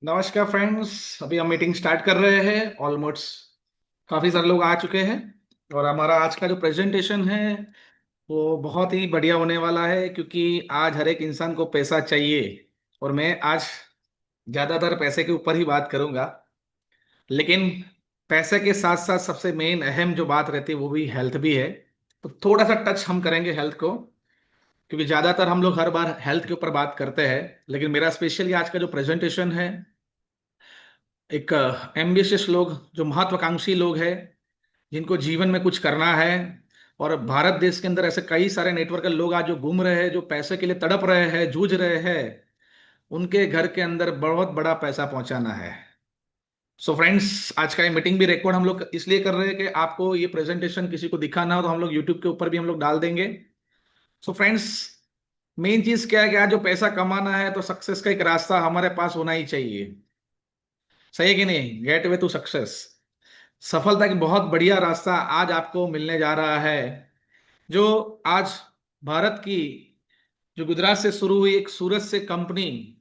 नमस्कार फ्रेंड्स। अभी हम मीटिंग स्टार्ट कर रहे हैं। ऑलमोस्ट काफी सारे लोग आ चुके हैं और हमारा आज का जो प्रेजेंटेशन है वो बहुत ही बढ़िया होने वाला है, क्योंकि आज हर एक इंसान को पैसा चाहिए। और मैं आज ज्यादातर पैसे के ऊपर ही बात करूंगा, लेकिन पैसे के साथ साथ सबसे मेन अहम जो बात रहती है वो भी हेल्थ भी है। तो थोड़ा सा टच हम करेंगे हेल्थ को, क्योंकि ज्यादातर हम लोग हर बार हेल्थ के ऊपर बात करते हैं। लेकिन मेरा स्पेशली आज का जो प्रेजेंटेशन है, एक एम्बिशियस लोग, जो महत्वाकांक्षी लोग हैं, जिनको जीवन में कुछ करना है। और भारत देश के अंदर ऐसे कई सारे नेटवर्क के लोग आज जो घूम रहे हैं, जो पैसे के लिए तड़प रहे हैं, जूझ रहे हैं। उनके घर के अंदर बहुत बड़ा पैसा पहुंचाना है। सो फ्रेंड्स, आज का ये मीटिंग भी रिकॉर्ड हम लोग इसलिए कर रहे हैं कि आपको ये प्रेजेंटेशन किसी को दिखाना हो तो हम लोग यूट्यूब के ऊपर भी हम लोग डाल देंगे। सो फ्रेंड्स, मेन चीज क्या है कि आज जो पैसा कमाना है तो सक्सेस का एक रास्ता हमारे पास होना ही चाहिए। सही है कि नहीं? गेट वे टू सक्सेस, सफलता की बहुत बढ़िया रास्ता आज आपको मिलने जा रहा है। जो आज भारत की, जो गुजरात से शुरू हुई एक सूरत से कंपनी,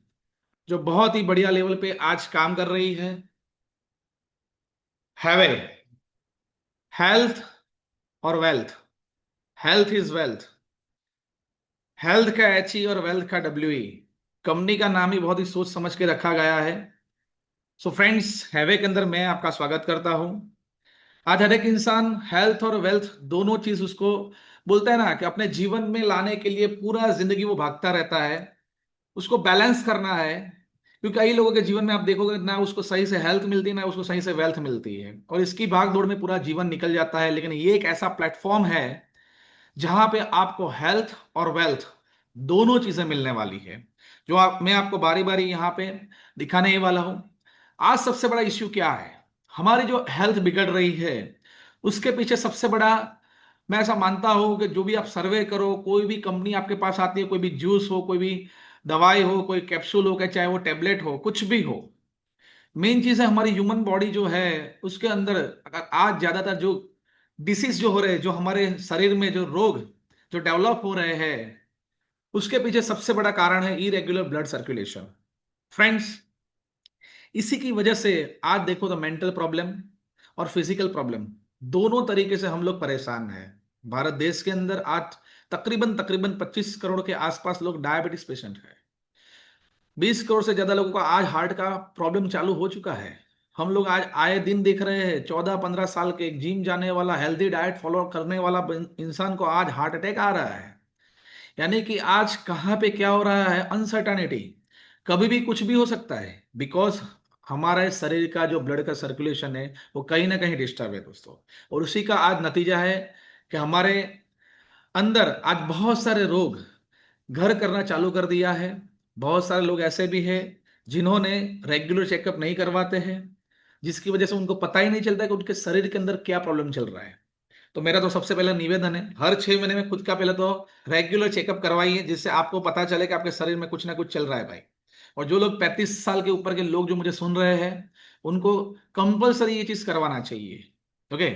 जो बहुत ही बढ़िया लेवल पे आज काम कर रही है, हैवे, हेल्थ और wealth. Health is wealth. Health का एच ई और वेल्थ का डब्ल्यू ई। कंपनी का नाम ही बहुत ही सोच समझ के रखा गया है। सो फ्रेंड्स, हैवे के अंदर मैं आपका स्वागत करता हूं। आज हर एक इंसान हेल्थ और वेल्थ दोनों चीज उसको बोलता है ना, कि अपने जीवन में लाने के लिए पूरा जिंदगी वो भागता रहता है। उसको बैलेंस करना है, क्योंकि कई लोगों के जीवन में आप देखोगे ना उसको सही से हेल्थ मिलती है, ना उसको सही से वेल्थ मिलती है, और इसकी भाग दौड़ में पूरा जीवन निकल जाता है। लेकिन ये एक ऐसा प्लेटफॉर्म है जहां पे आपको हेल्थ और वेल्थ दोनों चीजें मिलने वाली है, जो मैं आपको बारी बारी यहाँ पे दिखाने ही वाला हूं। आज सबसे बड़ा इश्यू क्या है? हमारी जो हेल्थ बिगड़ रही है, उसके पीछे सबसे बड़ा, मैं ऐसा मानता हूं कि जो भी आप सर्वे करो, कोई भी कंपनी आपके पास आती है, कोई भी जूस हो, कोई भी दवाई हो, कोई कैप्सूल हो, चाहे वो टेबलेट हो, कुछ भी हो, मेन चीज है हमारी ह्यूमन बॉडी जो है, उसके अंदर अगर आज ज्यादातर जो डिसीज जो हो रहे हैं, जो हमारे शरीर में जो रोग जो डेवलप हो रहे हैं, उसके पीछे सबसे बड़ा कारण है इरेगुलर ब्लड सर्कुलेशन। फ्रेंड्स, इसी की वजह से आज देखो तो मेंटल प्रॉब्लम और फिजिकल प्रॉब्लम दोनों तरीके से हम लोग परेशान हैं। भारत देश के अंदर आज तकरीबन तकरीबन 25 करोड़ के आसपास लोग डायबिटीज पेशेंट हैं। 20 करोड़ से ज्यादा लोगों का आज हार्ट का प्रॉब्लम चालू हो चुका है। हम लोग आज आए दिन देख रहे हैं 14-15 साल के जिम जाने वाला, हेल्दी डाइट फॉलो करने वाला इंसान को आज हार्ट अटैक आ रहा है। यानी कि आज कहाँ पे क्या हो रहा है, अनसर्टेनिटी, कभी भी कुछ भी हो सकता है। बिकॉज हमारे शरीर का जो ब्लड का सर्कुलेशन है वो कहीं ना कहीं डिस्टर्ब है दोस्तों। और उसी का आज नतीजा है कि हमारे अंदर आज बहुत सारे रोग घर करना चालू कर दिया है। बहुत सारे लोग ऐसे भी हैं जिन्होंने रेगुलर चेकअप नहीं करवाते हैं, जिसकी वजह से उनको पता ही नहीं चलता कि उनके शरीर के अंदर क्या प्रॉब्लम चल रहा है। तो मेरा तो सबसे पहला निवेदन है, हर 6 महीने में खुद का पहले तो रेगुलर चेकअप करवाइए, जिससे आपको पता चले कि आपके शरीर में कुछ ना कुछ चल रहा है भाई। और जो लोग 35 साल के ऊपर के लोग जो मुझे सुन रहे हैं, उनको कंपलसरी ये चीज करवाना चाहिए। ओके।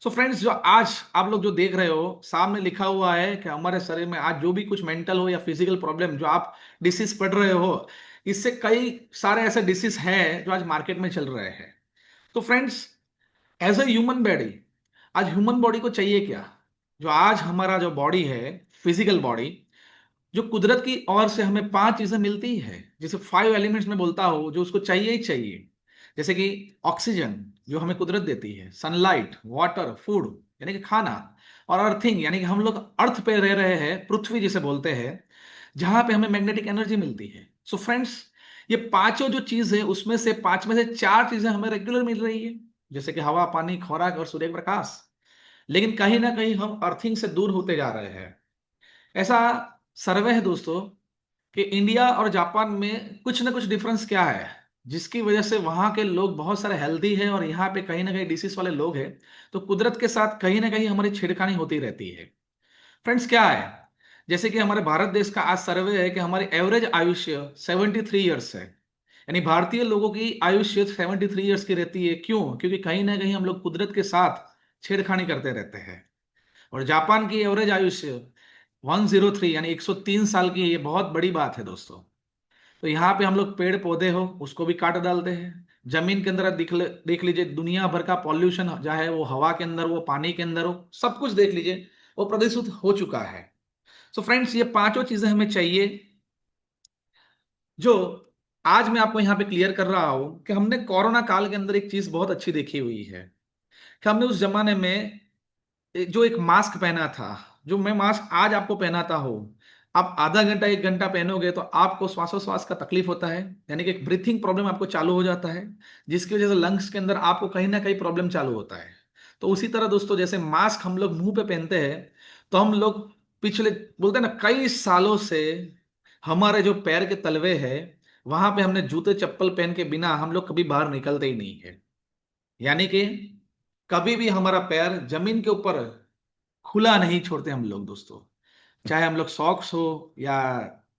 सो फ्रेंड्स, जो आज आप लोग जो देख रहे हो सामने लिखा हुआ है कि हमारे शरीर में आज जो भी कुछ मेंटल हो या फिजिकल प्रॉब्लम जो आप डिसीज पढ़ रहे हो, इससे कई सारे ऐसे डिसीज हैं जो आज मार्केट में चल रहे हैं। तो friends, as a human body, आज ह्यूमन बॉडी को चाहिए क्या? जो आज हमारा जो बॉडी है, फिजिकल बॉडी, जो कुदरत की ओर से हमें 5 चीजें मिलती है, जैसे 5 एलिमेंट्स में बोलता हूं, जो उसको चाहिए ही चाहिए। जैसे कि ऑक्सीजन, जो हमें कुदरत देती है, सनलाइट, वाटर, फूड यानी कि खाना, और अर्थिंग यानी कि हम लोग अर्थ पे रह रहे हैं, पृथ्वी जिसे बोलते हैं, जहां पे हमें मैग्नेटिक एनर्जी मिलती है। सो फ्रेंड्स, ये पांचों जो चीज है उसमें से 5 में से 4 चीजें हमें रेगुलर मिल रही है, जैसे कि हवा, पानी, खुराक और सूर्य प्रकाश। लेकिन कहीं ना कहीं हम अर्थिंग से दूर होते जा रहे हैं। ऐसा सर्वे है दोस्तों कि इंडिया और जापान में कुछ ना कुछ डिफरेंस क्या है, जिसकी वजह से वहां के लोग बहुत सारे हेल्दी हैं और यहाँ पे कहीं ना कहीं डिसीज वाले लोग हैं। तो कुदरत के साथ कहीं ना कहीं हमारी छेड़खानी होती रहती है। फ्रेंड्स, क्या है, जैसे कि हमारे भारत देश का आज सर्वे है कि हमारी एवरेज आयुष्य 73 ईयर्स है। यानी भारतीय लोगों की आयुष्य 73 ईयर्स की रहती है। क्यों? क्योंकि कहीं ना कहीं हम लोग कुदरत के साथ छेड़खानी करते रहते हैं। और जापान की एवरेज आयुष्य 103 यानी 103 साल की है। ये बहुत बड़ी बात है दोस्तों। तो तो यहाँ पे हम लोग पेड़ पौधे हो उसको भी काट डालते हैं। जमीन के अंदर आप देख लीजिए, दुनिया भर का पॉल्यूशन, चाहे वो हवा के अंदर वो पानी के अंदर हो, सब कुछ देख लीजिए वो प्रदूषित हो चुका है। सो फ्रेंड्स, ये पांचों चीजें हमें चाहिए, जो आज मैं आपको यहाँ पे क्लियर कर रहा हूं कि हमने कोरोना काल के अंदर एक चीज बहुत अच्छी देखी हुई है कि हमने उस जमाने में जो एक मास्क पहना था, जो मैं मास्क आज आपको पहनाता हूं, आप आधा घंटा 1 घंटा पहनोगे तो आपको श्वासोश्वास का तकलीफ होता है, यानी कि एक ब्रीथिंग प्रॉब्लम आपको चालू हो जाता है, जिसकी वजह से लंग्स के अंदर आपको कहीं ना कहीं प्रॉब्लम चालू होता है। तो उसी तरह दोस्तों, जैसे मास्क हम लोग मुंह पे पहनते हैं, तो हम लोग पिछले, बोलते हैं ना, कई सालों से हमारे जो पैर के तलवे हैं, वहां पे हमने जूते चप्पल पहन के बिना हम लोग कभी बाहर निकलते ही नहीं है। यानी कि कभी भी हमारा पैर जमीन के ऊपर खुला नहीं छोड़ते हम लोग दोस्तों। चाहे हम लोग सॉक्स हो या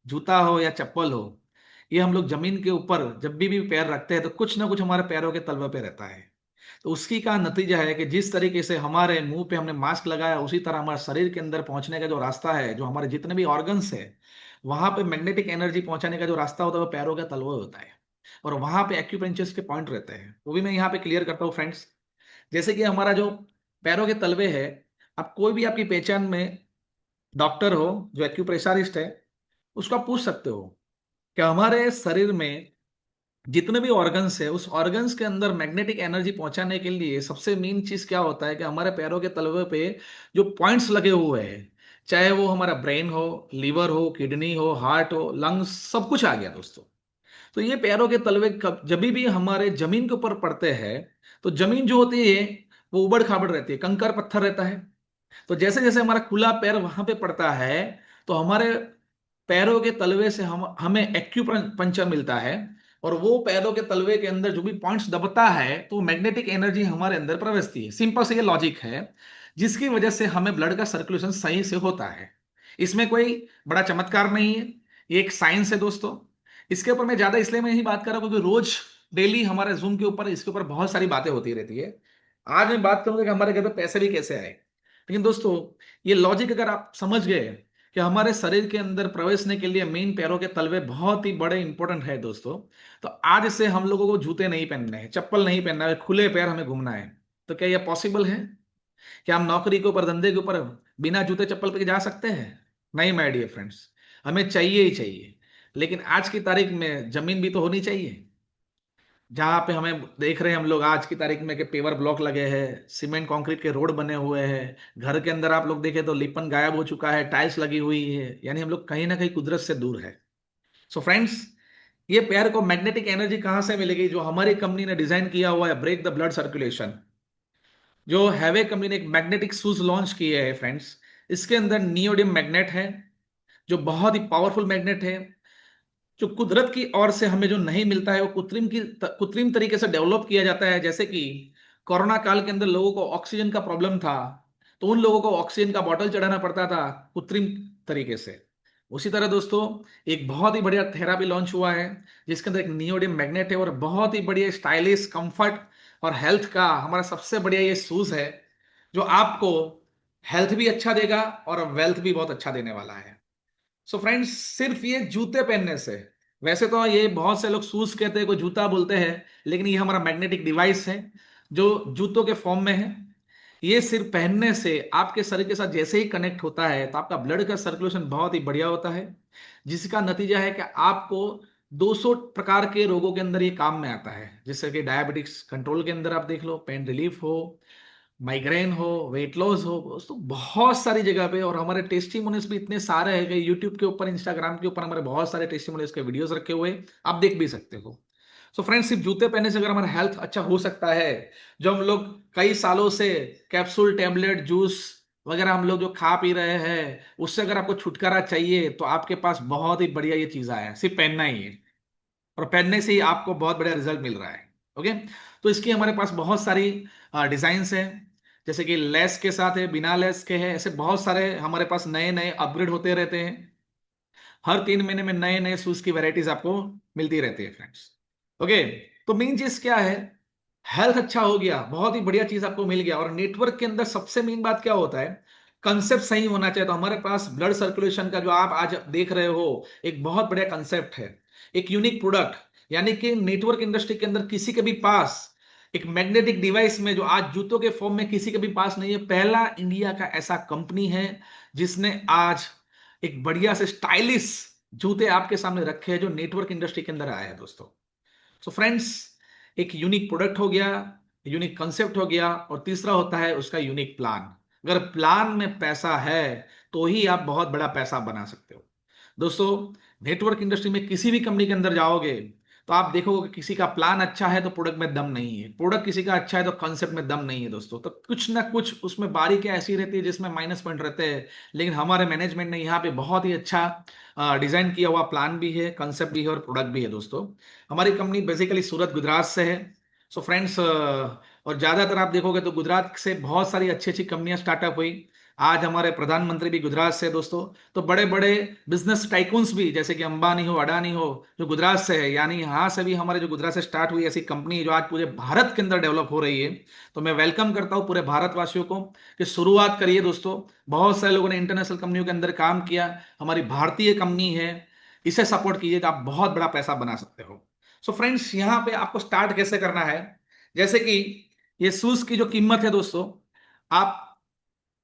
जूता हो या चप्पल हो, ये हम लोग जमीन के ऊपर जब भी पैर रखते हैं तो कुछ ना कुछ हमारे पैरों के तलवे पे रहता है। तो उसकी का नतीजा है कि जिस तरीके से हमारे मुंह पे हमने मास्क लगाया, उसी तरह हमारे शरीर के अंदर पहुंचने का जो रास्ता है, जो हमारे जितने भी ऑर्गन्स है, वहां पे मैग्नेटिक एनर्जी पहुंचाने का जो रास्ता होता है वो पैरों के तलवे होता है। और वहां पे एक्यूपेंचर्स के पॉइंट रहते हैं, वो भी मैं यहाँ पे क्लियर करता हूँ फ्रेंड्स। जैसे कि हमारा जो पैरों के तलवे है, अब कोई भी आपकी पहचान में डॉक्टर हो जो एक्यूप्रेशरिस्ट है, उसको आप पूछ सकते हो कि हमारे शरीर में जितने भी ऑर्गन्स है, उस ऑर्गन्स के अंदर मैग्नेटिक एनर्जी पहुंचाने के लिए सबसे मेन चीज क्या होता है कि हमारे पैरों के तलवे पे जो पॉइंट्स लगे हुए हैं, चाहे वो हमारा ब्रेन हो, लीवर हो, किडनी हो, हार्ट हो, लंग्स, सब कुछ आ गया दोस्तों। तो ये पैरों के तलवे जब भी हमारे जमीन के ऊपर पड़ते हैं, तो जमीन जो होती है वो उबड़ खाबड़ रहती है, कंकर पत्थर रहता है। तो जैसे जैसे हमारा खुला पैर वहां पे पड़ता है, तो हमारे पैरों के तलवे से हमें एक्यूपंक्चर मिलता है। और वो पैरों के तलवे के अंदर जो भी पॉइंट्स दबता है, तो मैग्नेटिक एनर्जी हमारे अंदर प्रवेशती है। सिंपल से ये लॉजिक है, जिसकी वजह से हमें ब्लड का सर्कुलेशन सही से होता है। इसमें कोई बड़ा चमत्कार नहीं है, ये एक साइंस है दोस्तों। इसके ऊपर मैं ज्यादा इसलिए मैं नहीं बात कर रहा हूं क्योंकि रोज डेली हमारे जूम के ऊपर इसके ऊपर बहुत सारी बातें होती रहती है। आज मैं बात करूंगा कि हमारे घर पे पैसे भी कैसे आए। लेकिन दोस्तों, ये लॉजिक अगर आप समझ गए कि हमारे शरीर के अंदर प्रवेशने के लिए मेन पैरों के तलवे बहुत ही बड़े इंपॉर्टेंट है दोस्तों, तो आज से हम लोगों को जूते नहीं पहनने हैं, चप्पल नहीं पहनना है, खुले पैर हमें घूमना है। तो क्या यह पॉसिबल है? क्या हम नौकरी के ऊपर, धंधे के ऊपर बिना जूते चप्पल पे जा सकते हैं? नहीं माय डियर फ्रेंड्स, हमें चाहिए ही चाहिए। लेकिन आज की तारीख में जमीन भी तो होनी चाहिए, जहां पे हमें देख रहे हैं हम लोग आज की तारीख में कि पेवर ब्लॉक लगे हैं, सीमेंट कंक्रीट के रोड बने हुए हैं, घर के अंदर आप लोग देखें तो लिपन गायब हो चुका है, टाइल्स लगी हुई है, यानी हम लोग कहीं ना कहीं कुदरत से दूर है। सो फ्रेंड्स, ये पैर को मैग्नेटिक एनर्जी कहां से मिलेगी? जो हमारी कंपनी ने डिजाइन किया हुआ है, ब्रेक द ब्लड सर्कुलेशन, जो हैवे कंपनी ने एक मैग्नेटिक शूज लॉन्च किए हैं फ्रेंड्स। इसके अंदर नियोडियम मैग्नेट है, जो बहुत ही पावरफुल मैग्नेट है, जो कुदरत की ओर से हमें जो नहीं मिलता है, वो कृत्रिम तरीके से डेवलप किया जाता है। जैसे कि कोरोना काल के अंदर लोगों को ऑक्सीजन का प्रॉब्लम था, तो उन लोगों को ऑक्सीजन का बॉटल चढ़ाना पड़ता था कृत्रिम तरीके से। उसी तरह दोस्तों, एक बहुत ही बढ़िया थेरापी लॉन्च हुआ है, जिसके अंदर एक नियोडियम मैग्नेट है, और बहुत ही बढ़िया स्टाइलिश, कंफर्ट और हेल्थ का हमारा सबसे बढ़िया ये शूज है, जो आपको हेल्थ भी अच्छा देगा और वेल्थ भी बहुत अच्छा देने वाला है। सो फ्रेंड्स, सिर्फ ये जूते पहनने से, वैसे तो ये बहुत से लोग शूज कहते हैं, कोई जूता बोलते हैं, लेकिन ये हमारा मैग्नेटिक डिवाइस है जो जूतों के फॉर्म में है। ये सिर्फ पहनने से आपके शरीर के साथ जैसे ही कनेक्ट होता है, तो आपका ब्लड का सर्कुलेशन बहुत ही बढ़िया होता है, जिसका नतीजा है कि आपको 200 प्रकार के रोगों के अंदर ये काम में आता है। जैसे कि डायबिटिक्स कंट्रोल के अंदर आप देख लो, पेन रिलीफ हो, माइग्रेन हो, वेट लॉस हो, दोस्तों बहुत सारी जगह पे। और हमारे टेस्टिमोनियल्स भी इतने सारे हैं कि यूट्यूब के ऊपर, इंस्टाग्राम के ऊपर हमारे बहुत सारे टेस्टिमोनियल्स के वीडियोस रखे हुए हैं, आप देख भी सकते हो। सो फ्रेंड्स, सिर्फ जूते पहनने से अगर हमारा हेल्थ अच्छा हो सकता है, जो हम लोग कई सालों से कैप्सूल, टेबलेट, जूस वगैरह हम लोग जो खा पी रहे हैं, उससे अगर आपको छुटकारा चाहिए, तो आपके पास बहुत ही बढ़िया ये चीज आया है, सिर्फ पहनना ही है, और पहनने से ही आपको बहुत बढ़िया रिजल्ट मिल रहा है। ओके, तो इसकी हमारे पास बहुत सारी डिजाइन्स हैं, जैसे कि लेस के साथ है, बिना लेस के है, ऐसे बहुत सारे हमारे पास नए नए अपग्रेड होते रहते हैं। हर 3 महीने में नए नए शूज की वैरायटीज आपको मिलती रहती है फ्रेंड्स। ओके, तो मेन चीज क्या है? हेल्थ अच्छा हो गया, बहुत ही बढ़िया चीज आपको मिल गया। और नेटवर्क के अंदर सबसे मेन बात क्या होता है? कंसेप्ट सही होना चाहिए। तो हमारे पास ब्लड सर्कुलेशन का जो आप आज देख रहे हो एक बहुत बढ़िया कंसेप्ट है, एक यूनिक प्रोडक्ट, यानी कि नेटवर्क इंडस्ट्री के अंदर किसी के भी पास एक मैग्नेटिक डिवाइस में जो आज जूतों के फॉर्म में किसी के भी पास नहीं है, पहला इंडिया का ऐसा कंपनी है जिसने आज एक बढ़िया से स्टाइलिश जूते आपके सामने रखे हैं जो नेटवर्क इंडस्ट्री के अंदर आए हैं दोस्तों। सो फ्रेंड्स, एक यूनिक प्रोडक्ट हो गया, यूनिक कंसेप्ट हो गया, और तीसरा होता है उसका यूनिक प्लान। अगर प्लान में पैसा है तो ही आप बहुत बड़ा पैसा बना सकते हो दोस्तों। नेटवर्क इंडस्ट्री में किसी भी कंपनी के अंदर जाओगे तो आप देखोगे कि किसी का प्लान अच्छा है तो प्रोडक्ट में दम नहीं है, प्रोडक्ट किसी का अच्छा है तो कंसेप्ट में दम नहीं है दोस्तों। तो कुछ ना कुछ उसमें बारीकियां ऐसी रहती है जिसमें माइनस पॉइंट रहते हैं, लेकिन हमारे मैनेजमेंट ने यहाँ पे बहुत ही अच्छा डिजाइन किया हुआ प्लान भी है, कंसेप्ट भी है और प्रोडक्ट भी है दोस्तों। हमारी कंपनी बेसिकली सूरत गुजरात से है। सो फ्रेंड्स, और ज्यादातर आप देखोगे तो गुजरात से बहुत सारी अच्छी अच्छी कंपनियां स्टार्टअप हुई। आज हमारे प्रधानमंत्री भी गुजरात से हैं दोस्तों। तो बड़े बड़े बिजनेस टाइकून्स भी जैसे कि अंबानी हो, अडानी हो, जो गुजरात से है, यानी यहाँ से भी हमारे जो गुजरात से स्टार्ट हुई ऐसी कंपनी जो आज पूरे भारत के अंदर डेवलप हो रही है। तो मैं वेलकम करता हूँ पूरे भारतवासियों को कि शुरुआत करिए दोस्तों। बहुत सारे लोगों ने इंटरनेशनल कंपनियों के अंदर काम किया, हमारी भारतीय कंपनी है, इसे सपोर्ट कीजिए तो आप बहुत बड़ा पैसा बना सकते हो। सो फ्रेंड्स, यहाँ पे आपको स्टार्ट कैसे करना है, जैसे कि ये शूज की जो कीमत है दोस्तों, आप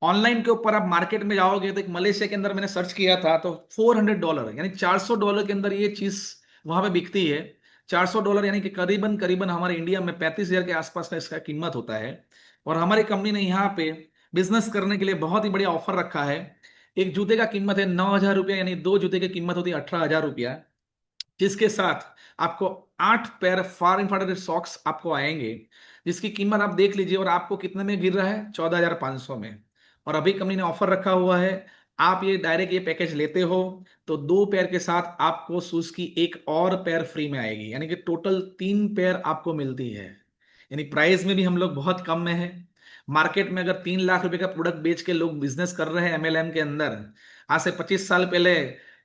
ऑनलाइन के ऊपर आप मार्केट में जाओगे तो एक मलेशिया के अंदर मैंने सर्च किया था तो $400 यानी $400 के अंदर ये चीज वहां पे बिकती है। $400 यानी कि करीबन करीबन हमारे इंडिया में 35,000 के आसपास का इसका कीमत होता है। और हमारी कंपनी ने यहाँ पे बिजनेस करने के लिए बहुत ही बढ़िया ऑफर रखा है। एक जूते का कीमत है ₹9,000, यानी दो जूते की कीमत होती है ₹18,000, जिसके साथ आपको 8 पेयर फॉर इंफ्रारेड सॉक्स आपको आएंगे, जिसकी कीमत आप देख लीजिए और आपको कितने में गिर रहा है, 14,500 में। और अभी कंपनी ने ऑफर रखा हुआ है, आप ये डायरेक्ट ये पैकेज लेते हो तो 2 पेयर के साथ आपको शूज की एक और पेयर फ्री में आएगी, यानी कि टोटल 3 पेयर आपको मिलती है। यानी प्राइस में भी हम लोग बहुत कम में है। मार्केट में अगर 3 लाख रुपए का प्रोडक्ट बेच के लोग बिजनेस कर रहे हैं एमएलएम के अंदर, आज से 25 साल पहले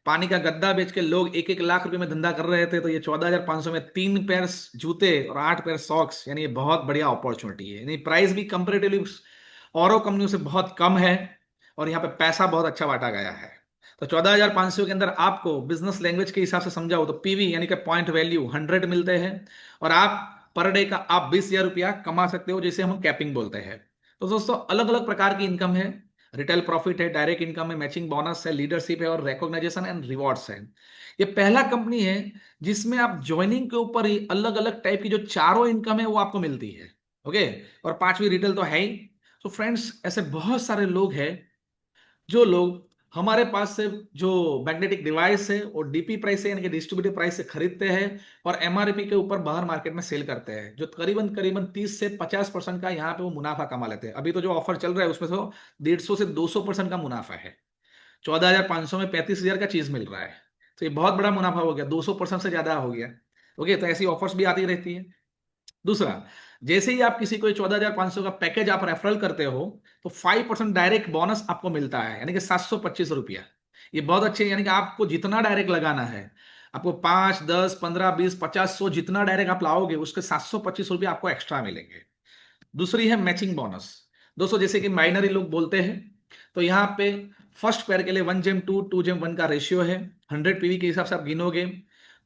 पानी का गद्दा बेच के लोग 1-1 लाख रुपए में धंधा कर रहे थे। तो ये 14,500 में 3 पेयर जूते और 8 पेयर सॉक्स, यानी ये बहुत बढ़िया अपॉर्चुनिटी है। यानी प्राइस भी कंपेरेटिवली औरों कंपनियों से बहुत कम है, और यहाँ पे पैसा बहुत अच्छा बांटा गया है। तो 14,500 के अंदर आपको बिजनेस लैंग्वेज के हिसाब से समझाओ तो पीवी यानी कि पॉइंट वैल्यू 100 मिलते हैं, और आप पर डे का आप 20,000 रुपया कमा सकते हो, जिसे हम कैपिंग बोलते हैं। तो दोस्तों, अलग अलग प्रकार की इनकम है, रिटेल प्रॉफिट है, डायरेक्ट इनकम है, मैचिंग बोनस है, लीडरशिप है और रिकॉग्नाइजेशन एंड रिवॉर्ड्स है। ये पहला कंपनी है जिसमें आप ज्वाइनिंग के ऊपर ही अलग अलग टाइप की जो चारों इनकम है वो आपको मिलती है। ओके, और पांचवी रिटेल तो है ही। तो फ्रेंड्स, ऐसे बहुत सारे लोग हैं जो लोग हमारे पास से जो मैग्नेटिक डिवाइस है और डीपी प्राइस से यानी कि डिस्ट्रीब्यूटिव प्राइस से खरीदते हैं और एमआरपी के ऊपर बाहर मार्केट में सेल करते हैं, जो करीबन करीबन 30 से 50% का यहाँ पे वो मुनाफा कमा लेते हैं। अभी तो जो ऑफर चल रहा है उसमें तो 150 से 200% का मुनाफा है। 14,500 में 35,000 का चीज मिल रहा है, तो ये बहुत बड़ा मुनाफा हो गया, 200% से ज्यादा हो गया। ओके, तो ऐसी ऑफर्स भी आती रहती है। दूसरा, जैसे ही आप किसी को 14,500 का पैकेज आप रेफरल करते हो तो 5% डायरेक्ट बोनस आपको मिलता है, यानी कि ₹725। ये बहुत अच्छे, यानी कि आपको जितना डायरेक्ट लगाना है, आपको 5, 10, 15, 20, 50, 100 जितना डायरेक्ट आप लाओगे उसके ₹725 आपको एक्स्ट्रा मिलेंगे। दूसरी है मैचिंग बोनस। दोस्तों, जैसे कि माइनरी लोग बोलते हैं, तो यहाँ पे फर्स्ट पेयर के लिए 1:2, 2:1 का रेशियो है। 100 पीवी के हिसाब से आप गिनोगे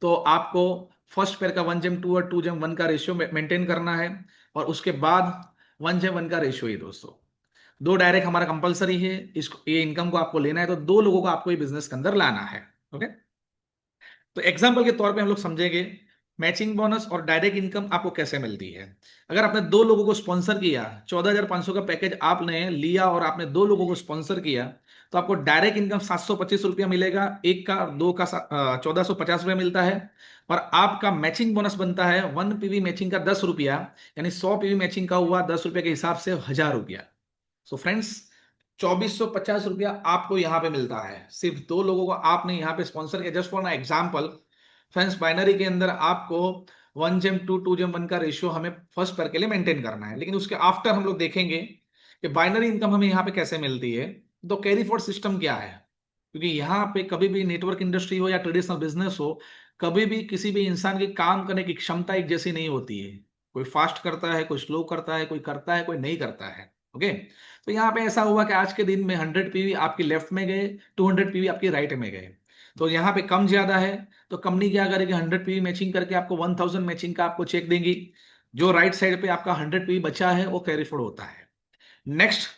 तो आपको फर्स्ट पेयर का 1:2 और 2:1 का रेशियो मेंटेन करना है, और उसके बाद 1:1 का रेशियो ही दोस्तों। दो डायरेक्ट हमारा कंपलसरी है, इसको ये इनकम को आपको लेना है तो दो लोगों को आपको ये बिजनेस के अंदर लाना है। ओके, तो एग्जाम्पल के तौर पे हम लोग समझेंगे मैचिंग बोनस और डायरेक्ट इनकम आपको कैसे मिलती है। अगर आपने दो लोगों को स्पॉन्सर किया, 14,500 का पैकेज आपने लिया और आपने दो लोगों को स्पॉन्सर किया, तो आपको डायरेक्ट इनकम ₹725 मिलेगा, एक का, दो का 1,450 रुपया मिलता है। और आपका मैचिंग बोनस बनता है 1 पीवी मैचिंग का ₹10, यानी 100 पीवी मैचिंग का हुआ ₹10 के हिसाब से ₹1,000। सो फ्रेंड्स, ₹2,450 आपको यहाँ पे मिलता है, सिर्फ दो लोगों को आपने यहाँ पे स्पॉन्सर किया। जस्ट फॉर ना एग्जाम्पल फ्रेंड्स, बाइनरी के अंदर आपको 1:2, 2:1 का रेशियो हमें फर्स्ट पेयर के लिए मेंटेन करना है, लेकिन उसके आफ्टर हम लोग देखेंगे कि बाइनरी इनकम हमें यहाँ पे कैसे मिलती है। तो कैरी फॉरवर्ड सिस्टम क्या है, क्योंकि यहाँ पे कभी भी नेटवर्क इंडस्ट्री हो या ट्रेडिशनल बिजनेस हो, कभी भी किसी भी इंसान की काम करने की क्षमता एक जैसी नहीं होती है। कोई फास्ट करता है, कोई स्लो करता है, कोई करता है, कोई नहीं करता है। ओके, तो यहाँ पे ऐसा हुआ कि आज के दिन में 100 पीवी आपकी लेफ्ट में गए, 200 पीवी आपकी राइट में गए। तो यहाँ पे कम ज्यादा है, तो कंपनी क्या करेगी, 100 पीवी मैचिंग करके आपको 1000 मैचिंग का आपको चेक देंगी। जो राइट साइड पे आपका 100 पीवी बचा है वो कैरी फॉरवर्ड होता है। नेक्स्ट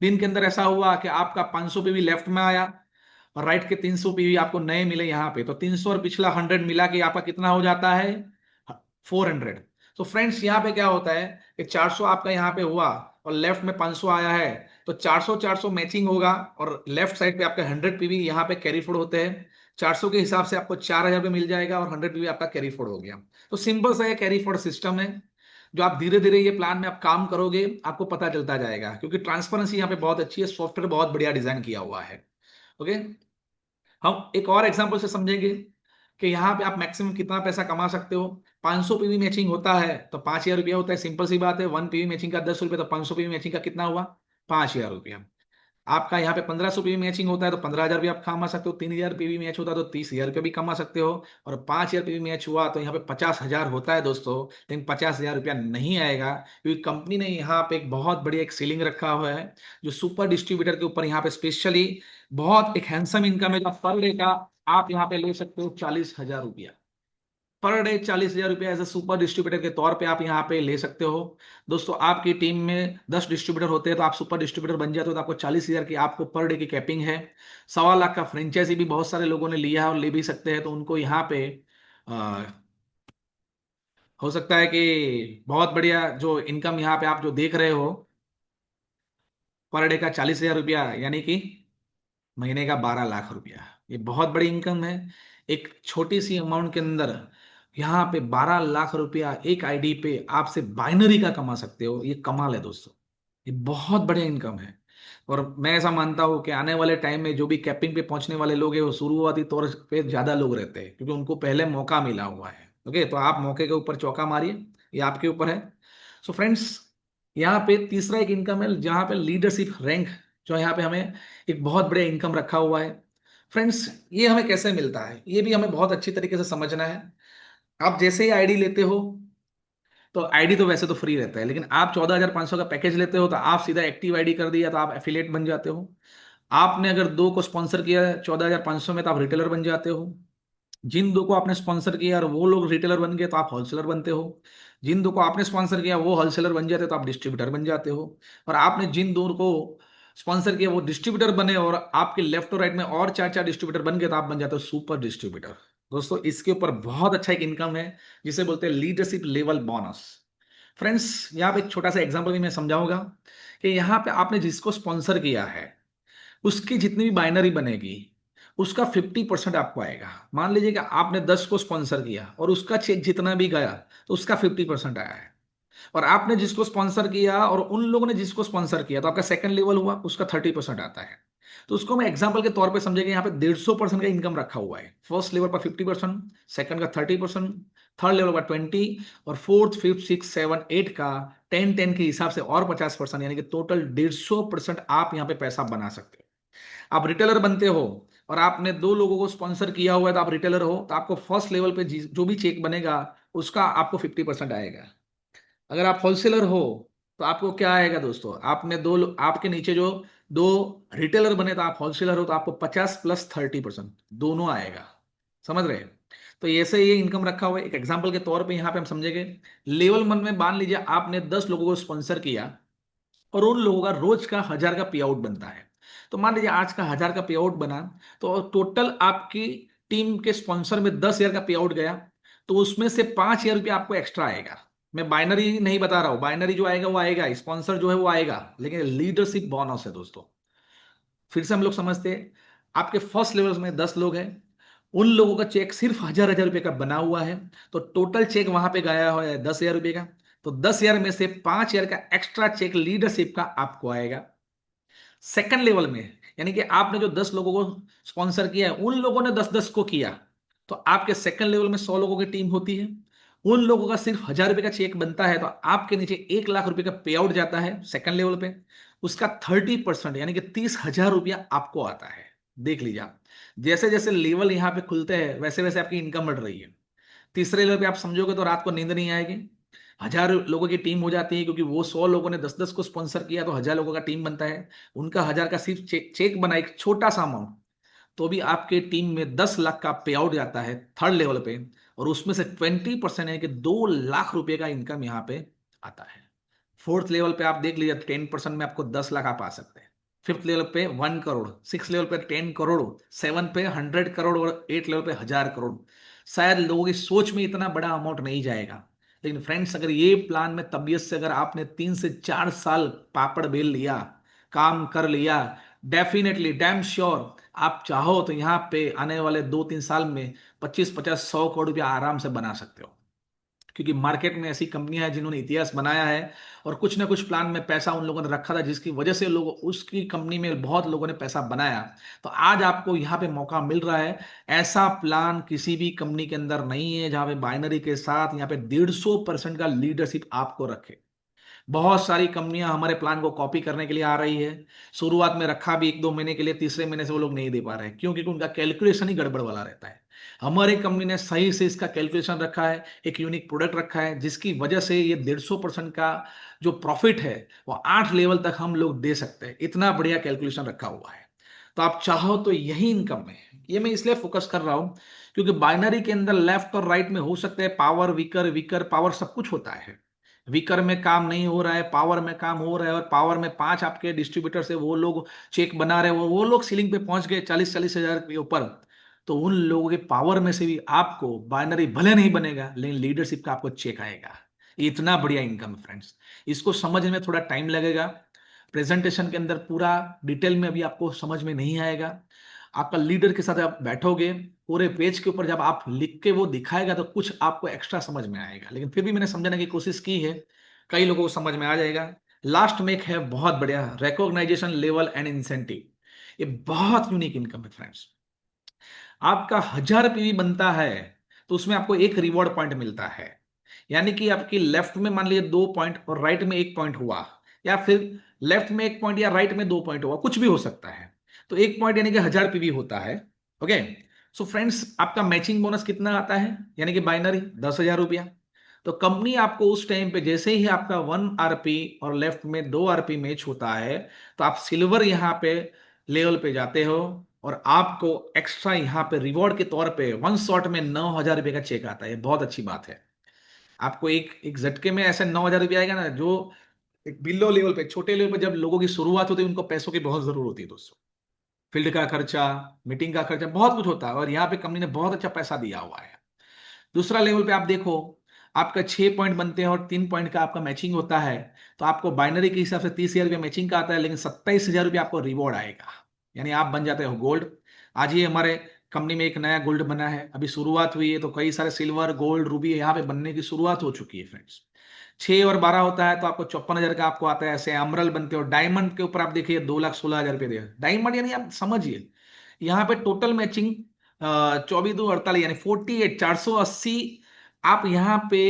दिन के अंदर ऐसा हुआ कि आपका 500 पीवी लेफ्ट में आया और राइट के 300 पीवी आपको नए मिले यहाँ पे, तो 300 और पिछला 100 मिला के आपका कितना हो जाता है, 400। तो फ्रेंड्स यहाँ पे क्या होता है कि 400 आपका यहाँ पे हुआ और लेफ्ट में 500 आया है, तो 400 400 मैचिंग होगा और लेफ्ट साइड पे आपके 100 पीवी यहाँ पे कैरी फॉरवर्ड होते हैं। 400 के हिसाब से आपको 4000 पे मिल जाएगा और 100 पीवी आपका कैरी फॉरवर्ड हो गया। तो सिंपल सा ये कैरी फॉरवर्ड सिस्टम है, जो आप धीरे धीरे ये प्लान में आप काम करोगे आपको पता चलता जाएगा, क्योंकि ट्रांसपेरेंसी यहाँ पे बहुत अच्छी है, सॉफ्टवेयर बहुत बढ़िया डिजाइन किया हुआ है। ओके, हम एक और एग्जांपल से समझेंगे कि यहाँ पे आप मैक्सिमम कितना पैसा कमा सकते हो। 500 पीवी मैचिंग होता है तो 5000 रुपया होता है, सिंपल सी बात है। 1 पीवी मैचिंग का 10 रुपये, तो 500 पीवी मैचिंग का कितना हुआ, 5000 रुपया। आपका यहाँ पे 1500 पीवी मैचिंग होता है तो 15000 रुपया आप कमा सकते हो। 3000 पीवी मैच होता है तो 30000 रुपया भी कमा सकते हो। और 5000 पीवी मैच हुआ तो यहाँ पे 50000 होता है दोस्तों, लेकिन 50000 रुपया नहीं आएगा, क्योंकि कंपनी ने यहाँ पे एक बहुत बढ़िया एक सीलिंग रखा हुआ है, जो सुपर डिस्ट्रीब्यूटर के ऊपर यहाँ पे स्पेशली बहुत एक हैंडसम इनकम है, जो पर डे का आप यहाँ पे ले सकते हो 40,000 रुपया। पर डे 40,000 रुपया एज ए सुपर डिस्ट्रीब्यूटर के तौर पे आप यहाँ पे ले सकते हो। दोस्तों आपकी टीम में 10 डिस्ट्रीब्यूटर होते हैं तो आप सुपर डिस्ट्रीब्यूटर बन जाते हो, तो आपको 40,000 की आपको पर डे की कैपिंग है। 1.25 लाख का फ्रेंचाइजी भी बहुत सारे लोगों ने लिया है और ले भी सकते हैं, तो उनको यहाँ पे आ, हो सकता है कि बहुत बढ़िया जो इनकम यहाँ पे आप जो देख रहे हो, पर डे का 40,000 रुपया, यानी कि महीने का 12 लाख रुपया। ये बहुत बड़ी इनकम है। एक छोटी सी अमाउंट के अंदर यहाँ पे 12 लाख रुपया एक आईडी पे आपसे बाइनरी का कमा सकते हो, ये कमाल है दोस्तों। ये बहुत बढ़िया इनकम है। और मैं ऐसा मानता हूँ कि आने वाले टाइम में जो भी कैपिंग पे पहुंचने वाले लोग हैं वो शुरुआती तौर पे ज्यादा लोग रहते हैं, क्योंकि उनको पहले मौका मिला हुआ है। ओके, तो आप मौके के ऊपर चौका मारिए, ये आपके ऊपर है। सो फ्रेंड्स, यहाँ पे तीसरा एक इनकम है जहाँ पे लीडरशिप रैंक, जो यहाँ पे हमें एक बहुत बड़े इनकम रखा हुआ है। फ्रेंड्स, ये हमें कैसे मिलता है ये भी हमें बहुत अच्छी तरीके से समझना है। आप जैसे ही आईडी लेते हो, तो आईडी तो वैसे तो फ्री रहता है, लेकिन आप 14,500 का पैकेज लेते हो तो आप सीधा एक्टिव आईडी कर दिया तो आप एफिलिएट बन जाते हो। आपने अगर दो को स्पॉन्सर किया 14,500 में तो आप रिटेलर बन जाते हो। जिन दो को आपने स्पॉन्सर किया और वो लोग रिटेलर बन गए तो आप होलसेलर बनते हो। जिन दो को आपने स्पॉन्सर किया वो होलसेलर बन जाते तो आप डिस्ट्रीब्यूटर बन जाते हो। और आपने जिन दो को स्पॉन्सर किया वो डिस्ट्रीब्यूटर बने और आपके लेफ्ट और राइट में और चार चार डिस्ट्रीब्यूटर बन गए तो आप बन जाते हो सुपर डिस्ट्रीब्यूटर। दोस्तों इसके ऊपर बहुत अच्छा एक इनकम है, जिसे बोलते हैं लीडरशिप लेवल बोनस। फ्रेंड्स, यहाँ पे एक छोटा सा एग्जांपल भी मैं समझाऊंगा कि यहाँ पे आपने जिसको स्पॉन्सर किया है उसकी जितनी भी बाइनरी बनेगी उसका 50% आपको आएगा। मान लीजिए कि आपने 10 को स्पॉन्सर किया और उसका चेक जितना भी गया तो उसका 50% आया है। और आपने जिसको स्पॉन्सर किया और उन लोगों ने जिसको स्पॉन्सर किया तो आपका सेकंड लेवल हुआ, उसका 30% आता है। तो उसको मैं एग्जांपल के तौर पे समझेंगे, यहाँ पे 150% का इनकम रखा हुआ है। फर्स्ट लेवल पर 50%, सेकंड का 30%, थर्ड लेवल का 20, और fourth fifth six seven eight का 10-10 के हिसाब से और 50%, यानी कि टोटल 150% आप यहाँ पे पैसा बना सकते हो। आप रिटेलर बनते हो और आपने दो लोगों को स्पॉन्सर किया हुआ है तो आप रिटेलर हो, तो आपको फर्स्ट लेवल पे जो भी चेक बनेगा उसका आपको 50% आएगा। अगर आप होलसेलर हो तो आपको क्या आएगा दोस्तों, आपने आपके नीचे जो दो रिटेलर बने तो आप होलसेलर हो तो आपको 50 + 30% दोनों आएगा। समझ रहे हैं? तो ऐसे ये इनकम रखा हुआ है, एक एग्जांपल के तौर पे यहाँ पे हम समझेंगे। लेवल 1 में मान लीजिए आपने 10 लोगों को स्पॉन्सर किया और उन लोगों का रोज का 1000 का पे आउट बनता है। तो मान लीजिए आज का 1000 का पे आउट बना, तो टोटल आपकी टीम के स्पॉन्सर में 10,000 का पे आउट गया, तो उसमें से 5,000 रुपया आपको एक्स्ट्रा आएगा। मैं बाइनरी नहीं बता रहा हूं, बाइनरी जो आएगा वो आएगा, स्पॉन्सर जो है वो आएगा, लेकिन लीडरशिप बोनस है दोस्तों। फिर से हम लोग समझते हैं, आपके फर्स्ट लेवल में 10 लोग हैं, उन लोगों का चेक सिर्फ 1,000 1,000 रुपए का बना हुआ है, तो टोटल चेक वहां पे गया हुआ है 10,000 रुपए का। तो 10,000 में से 5,000 का एक्स्ट्रा चेक लीडरशिप का आपको आएगा। सेकंड लेवल में, यानी कि आपने जो 10 लोगों को स्पॉन्सर किया है उन लोगों ने 10-10 को किया, तो आपके सेकंड लेवल में 100 लोगों की टीम होती है, उन लोगों का सिर्फ 1,000 रुपए का चेक बनता है, तो आपके नीचे 1 लाख रुपए का पे आउट जाता है सेकंड लेवल पे। उसका 30% यानी कि 30,000 रुपया आपको आता है। देख लीजिए आप, जैसे जैसे लेवल यहाँ पे खुलते हैं वैसे वैसे आपकी इनकम बढ़ रही है। तीसरे लेवल पे आप समझोगे तो रात को नींद नहीं आएगी। 1000 लोगों की टीम हो जाती है, क्योंकि वो 100 लोगों ने 10-10 को स्पॉन्सर किया तो 1000 लोगों का टीम बनता है। उनका 1000 का सिर्फ चेक बना, एक छोटा सा अमाउंट, तो भी आपके टीम में 10 लाख का पे आउट जाता है थर्ड लेवल पे, और उसमें से 20% है कि 2 लाख रुपए का इनकम यहाँ पे आता है। फोर्थ लेवल पे आप देख लीजिए, 10% में आपको 10 लाख आप आ सकते हैं। फिफ्थ लेवल पे 1 करोड़, सिक्स लेवल पे 10 करोड़, सेवन पे 100 करोड़, और एट लेवल पे 1000 करोड़। शायद लोगों की सोच में इतना बड़ा अमाउंट नहीं जाएगा, लेकिन फ्रेंड्स अगर ये प्लान में तबीयत से अगर आपने 3 से 4 साल पापड़ बेल लिया, काम कर लिया, डेफिनेटली डैम श्योर आप चाहो तो यहाँ पे आने वाले 2-3 साल में 25-50-100 करोड़ रुपया आराम से बना सकते हो। क्योंकि मार्केट में ऐसी कंपनियां हैं जिन्होंने इतिहास बनाया है, और कुछ ना कुछ प्लान में पैसा उन लोगों ने रखा था, जिसकी वजह से लोग उसकी कंपनी में बहुत लोगों ने पैसा बनाया। तो आज आपको यहाँ पे मौका मिल रहा है। ऐसा प्लान किसी भी कंपनी के अंदर नहीं है जहां पे बाइनरी के साथ यहाँ पे 150% का लीडरशिप आपको रखे। बहुत सारी कंपनियां हमारे प्लान को कॉपी करने के लिए आ रही है। शुरुआत में रखा भी 1-2 महीने के लिए, तीसरे महीने से वो लोग नहीं दे पा रहे हैं, क्योंकि उनका कैलकुलेशन ही गड़बड़ वाला रहता है। हमारे कंपनी ने सही से इसका कैलकुलेशन रखा है, एक यूनिक प्रोडक्ट रखा है, जिसकी वजह से ये 150% का जो प्रॉफिट है वो 8 लेवल तक हम लोग दे सकते हैं। इतना बढ़िया कैलकुलेशन रखा हुआ है। तो आप चाहो तो यही इनकम है। ये मैं इसलिए फोकस कर रहा हूं क्योंकि बाइनरी के अंदर लेफ्ट और राइट में हो सकते हैं पावर, वीकर वीकर पावर सब कुछ होता है। वीकर में काम नहीं हो रहा है, पावर में काम हो रहा है, और पावर में 5 आपके डिस्ट्रीब्यूटर से वो लोग चेक बना रहे हैं, वो लोग सीलिंग पे पहुंच गए 40-40 हजार के ऊपर। तो उन लोगों के पावर में से भी आपको बाइनरी भले नहीं बनेगा, लेकिन लीडरशिप का आपको चेक आएगा। ये इतना बढ़िया इनकम है फ्रेंड्स। इसको समझने में थोड़ा टाइम लगेगा। प्रेजेंटेशन के अंदर पूरा डिटेल में अभी आपको समझ में नहीं आएगा। आपका लीडर के साथ आप बैठोगे, पूरे पेज के ऊपर जब आप लिख के वो दिखाएगा तो कुछ आपको एक्स्ट्रा समझ में आएगा, लेकिन फिर भी मैंने समझाने की कोशिश की है। कई लोगों को समझ में आ जाएगा। लास्ट में एक है बहुत बढ़िया, रिकॉग्नाइजेशन लेवल एंड इंसेंटिव। ये बहुत यूनिक इनकम है फ्रेंड्स। आपका 1000 पीवी बनता है तो उसमें आपको एक रिवॉर्ड पॉइंट मिलता है। यानी कि आपकी लेफ्ट में मान लीजिए 2 पॉइंट और राइट में 1 पॉइंट हुआ, या फिर लेफ्ट में 1 पॉइंट या राइट में 2 पॉइंट हुआ, कुछ भी हो सकता है। तो 1 पॉइंट यानी कि 1000 पीवी होता है। ओके। सो फ्रेंड्स, आपका मैचिंग बोनस कितना आता है, यानी कि बाइनरी 10,000 रुपया। तो कंपनी आपको उस टाइम पे जैसे ही आपका 1 आरपी और लेफ्ट में 2 आरपी मैच होता है, तो आप सिल्वर यहाँ पे लेवल पे जाते हो, और आपको एक्स्ट्रा यहाँ पे रिवॉर्ड के तौर पे वन शॉट में 9,000 रुपये का चेक आता है। बहुत अच्छी बात है। आपको एक एक झटके में ऐसे 9,000 रुपये आएगा ना, जो एक बिलो लेवल पे, छोटे लेवल पे जब लोगों की शुरुआत होती है उनको पैसों की बहुत जरूरत होती है दोस्तों। फील्ड का खर्चा, मीटिंग का खर्चा, बहुत कुछ होता है, और यहाँ पे कंपनी ने बहुत अच्छा पैसा दिया हुआ है। दूसरा लेवल पे आप देखो, आपका 6 पॉइंट बनते हैं और 3 पॉइंट का आपका मैचिंग होता है। तो आपको बाइनरी के हिसाब से 30,000 रुपया मैचिंग का आता है, लेकिन 27,000 रुपया आपको रिवॉर्ड आएगा। यानी आप बन जाते हो गोल्ड। आज ही हमारे कंपनी में एक नया गोल्ड बना है, अभी शुरुआत हुई है, तो कई सारे सिल्वर, गोल्ड, रूबी यहाँ पे बनने की शुरुआत हो चुकी है फ्रेंड्स। 6 और 12 होता है तो आपको 54,000 का आपको आता है। ऐसे अमरल बनते हो, डायमंड के ऊपर आप देखिए 2,16,000 रुपये दे डायमंड। यानी आप समझिए, यहाँ पे टोटल मैचिंग 24-2 48, यानी 48, 480। आप यहाँ पे,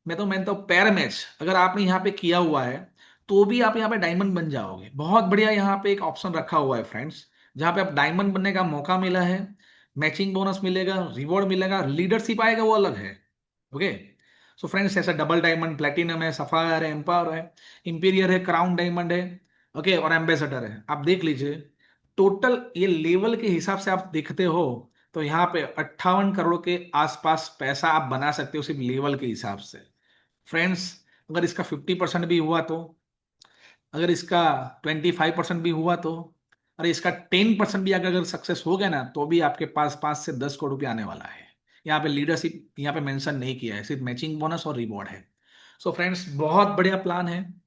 मैं तो मानता हूँ पैर मैच अगर आपने यहाँ पे किया हुआ है तो भी आप यहाँ पे डायमंड बन जाओगे। बहुत बढ़िया यहाँ पे एक ऑप्शन रखा हुआ है फ्रेंड्स, जहाँ पे आप डायमंड बनने का मौका मिला है, मैचिंग बोनस मिलेगा, रिवॉर्ड मिलेगा, लीडरशिप आएगा, वो अलग है। ओके। सो फ्रेंड्स, ऐसा डबल डायमंड, प्लेटिनम है, सफायर है, एम्पावर है, इंपीरियर है, क्राउन डायमंड है, ओके, और एम्बेसडर है। आप देख लीजिए टोटल ये लेवल के हिसाब से आप देखते हो, तो यहाँ पे 58 करोड़ के आसपास पैसा आप बना सकते हो सिर्फ लेवल के हिसाब से। फ्रेंड्स, अगर इसका 50% भी हुआ तो, अगर इसका 25% भी हुआ तो, अरे इसका 10% भी अगर सक्सेस हो गया ना, तो भी आपके पास 5 से 10 करोड़ रुपया आने वाला है। यहाँ पे लीडरशिप यहाँ पे मेंशन नहीं किया है, सिर्फ मैचिंग बोनस और रिवॉर्ड है। सो फ्रेंड्स, बहुत बढ़िया प्लान है।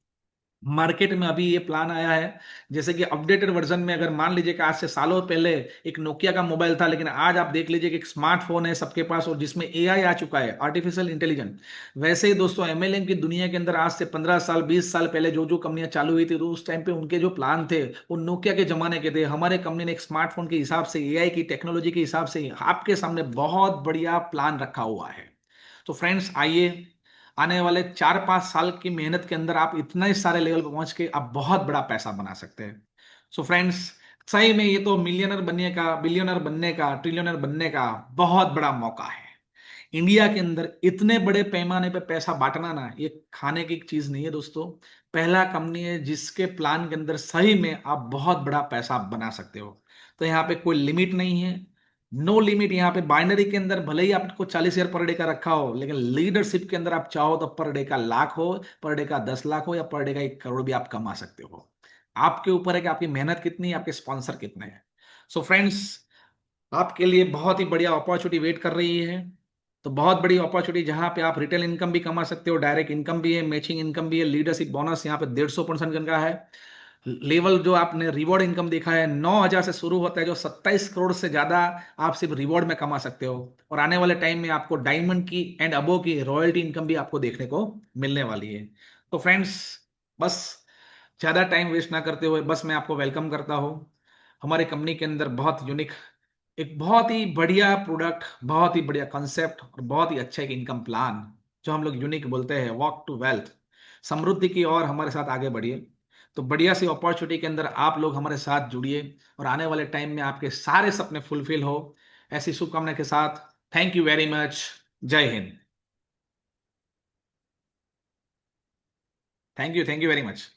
मार्केट में अभी ये प्लान आया है। जैसे कि अपडेटेड वर्जन में, अगर मान लीजिए कि आज से सालों पहले एक नोकिया का मोबाइल था, लेकिन आज आप देख लीजिए कि एक स्मार्टफोन है सबके पास, और जिसमें एआई आ चुका है, आर्टिफिशियल इंटेलिजेंस। वैसे ही दोस्तों, एमएलएम की दुनिया के अंदर आज से 15 साल 20 साल पहले जो जो कंपनियां चालू हुई थी, तो उस टाइम पे उनके जो प्लान थे वो नोकिया के जमाने के थे। हमारे कंपनी ने एक स्मार्टफोन के हिसाब से, एआई की टेक्नोलॉजी के हिसाब से आपके सामने बहुत बढ़िया प्लान रखा हुआ है। तो फ्रेंड्स, आइए, आने वाले 4-5 साल की मेहनत के अंदर आप इतना ही सारे लेवल पर पहुंच के आप बहुत बड़ा पैसा बना सकते हैं। सो फ्रेंड्स, सही में ये तो मिलियनर बनने का, बिलियनर बनने का, ट्रिलियनर बनने का बहुत बड़ा मौका है। इंडिया के अंदर इतने बड़े पैमाने पे पैसा बांटना ना, ये खाने की चीज नहीं है दोस्तों। पहला कंपनी है जिसके प्लान के अंदर सही में आप बहुत बड़ा पैसा बना सकते हो। तो यहाँ पे कोई लिमिट नहीं है, नो लिमिट। यहाँ पे बाइनरी के अंदर भले ही आपको 40,000 पर डे का रखा हो, लेकिन लीडरशिप के अंदर आप चाहो तो पर डे का लाख हो, पर डे का 10 लाख हो, या पर डे का 1 करोड़ भी आप कमा सकते हो। आपके ऊपर है कि आपकी मेहनत कितनी है, आपके स्पॉन्सर कितने हैं। सो फ्रेंड्स, आपके लिए बहुत ही बढ़िया अपॉर्चुनिटी वेट कर रही है। तो बहुत बड़ी अपॉर्चुनिटी जहां पे आप रिटेल इनकम भी कमा सकते हो, डायरेक्ट इनकम भी है, मैचिंग इनकम भी है, लीडरशिप बोनस यहाँ पे 150% का है। लेवल जो आपने रिवॉर्ड इनकम देखा है 9,000 से शुरू होता है, जो 27 करोड़ से ज्यादा आप सिर्फ रिवॉर्ड में कमा सकते हो। और आने वाले टाइम में आपको डायमंड की एंड अबो की रॉयल्टी इनकम भी आपको देखने को मिलने वाली है। तो फ्रेंड्स, बस ज्यादा टाइम वेस्ट ना करते हुए बस मैं आपको वेलकम करता हूँ हमारी कंपनी के अंदर। बहुत यूनिक, एक बहुत ही बढ़िया प्रोडक्ट, बहुत ही बढ़िया कंसेप्ट और बहुत ही अच्छा एक इनकम प्लान, जो हम लोग यूनिक बोलते हैं वॉक टू वेल्थ, समृद्धि की ओर हमारे साथ आगे बढ़िए। तो बढ़िया सी अपॉर्चुनिटी के अंदर आप लोग हमारे साथ जुड़िए और आने वाले टाइम में आपके सारे सपने फुलफिल हो, ऐसी शुभकामना के साथ। Thank you very much. जय हिंद। Thank you very much.